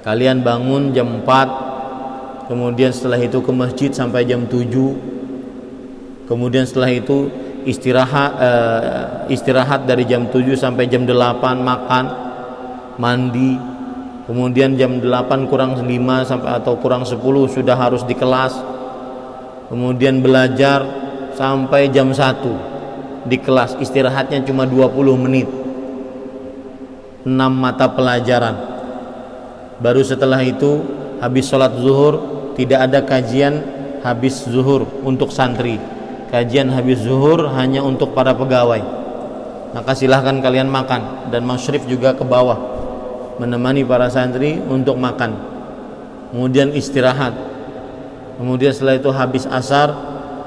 Kalian bangun jam 4, kemudian setelah itu ke masjid sampai jam 7, kemudian setelah itu istirahat dari jam 7 sampai jam 8, makan, mandi, kemudian jam 8 kurang 5 sampai atau kurang 10 sudah harus di kelas, kemudian belajar sampai jam 1 di kelas, istirahatnya cuma 20 menit, 6 mata pelajaran. Baru setelah itu habis sholat zuhur, tidak ada kajian habis zuhur untuk santri, kajian habis zuhur hanya untuk para pegawai. Maka silahkan kalian makan, dan masyrif juga ke bawah menemani para santri untuk makan, kemudian istirahat. Kemudian setelah itu habis asar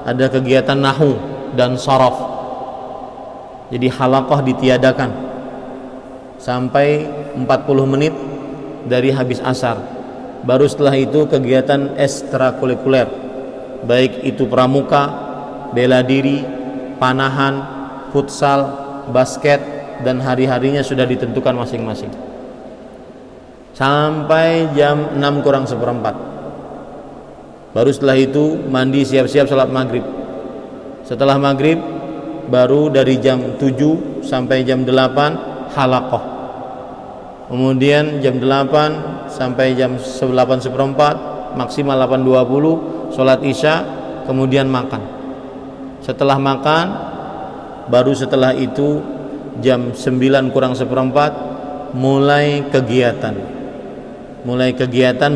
ada kegiatan nahwu dan sharaf, jadi halaqah ditiadakan sampai 40 menit dari habis asar. Baru setelah itu kegiatan ekstrakurikuler, baik itu pramuka, bela diri, panahan, futsal, basket, dan hari-harinya sudah ditentukan masing-masing. Sampai jam 6 kurang seperempat. Baru setelah itu mandi, siap-siap salat maghrib. Setelah maghrib baru dari jam 7 sampai jam 8 halaqah. Kemudian jam 8 sampai jam 8 seperempat, maksimal 8.20 salat isya, kemudian makan. Setelah makan, baru setelah itu jam 9 kurang seperempat mulai kegiatan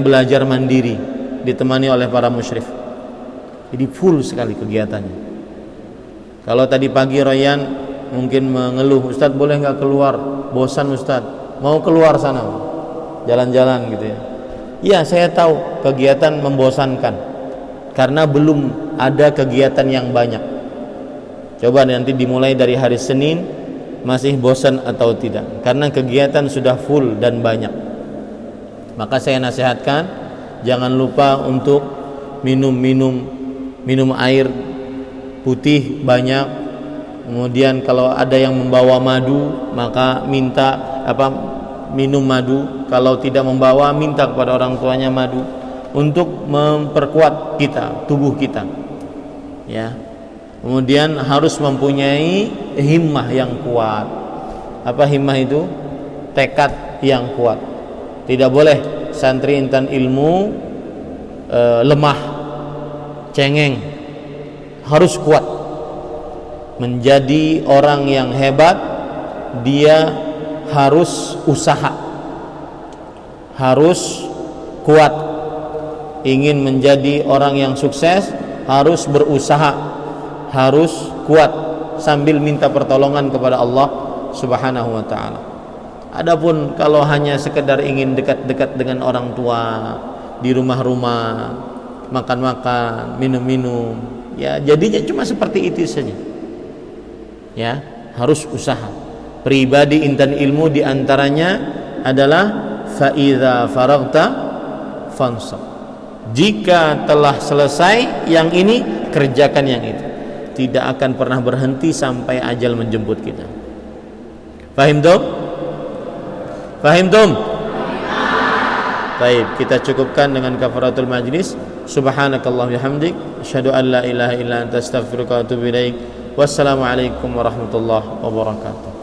belajar mandiri ditemani oleh para musyrif. Jadi full sekali kegiatannya. Kalau tadi pagi Royan mungkin mengeluh, Ustadz boleh nggak keluar, bosan Ustadz, mau keluar sana jalan-jalan gitu ya. Ya, saya tahu kegiatan membosankan karena belum ada kegiatan yang banyak. Coba nanti dimulai dari hari Senin, masih bosan atau tidak, karena kegiatan sudah full dan banyak. Maka saya nasihatkan jangan lupa untuk minum air putih banyak. Kemudian kalau ada yang membawa madu, maka minum madu. Kalau tidak membawa, minta kepada orang tuanya madu untuk memperkuat tubuh kita. Ya. Kemudian harus mempunyai himmah yang kuat. Apa himmah itu? Tekad yang kuat. Tidak boleh santri intan ilmu lemah, cengeng. Harus kuat. Menjadi orang yang hebat, dia harus usaha, harus kuat. Ingin menjadi orang yang sukses, harus berusaha, harus kuat sambil minta pertolongan kepada Allah Subhanahu wa ta'ala. Adapun kalau hanya sekedar ingin dekat-dekat dengan orang tua, di rumah-rumah, makan-makan, minum-minum, ya jadinya cuma seperti itu saja. Ya, harus usaha. Pribadi intan ilmu diantaranya adalah fa'idha faragta fansab. Jika telah selesai yang ini, kerjakan yang itu. Tidak akan pernah berhenti sampai ajal menjemput kita. Fahim tum? Fahim tum? Baik, kita cukupkan dengan kafaratul majlis. Subhanakallah bihamdik, asyhadu an la ilaha illa anta astaghfiruka wa atubu ilaik. Wassalamualaikum warahmatullahi wabarakatuh.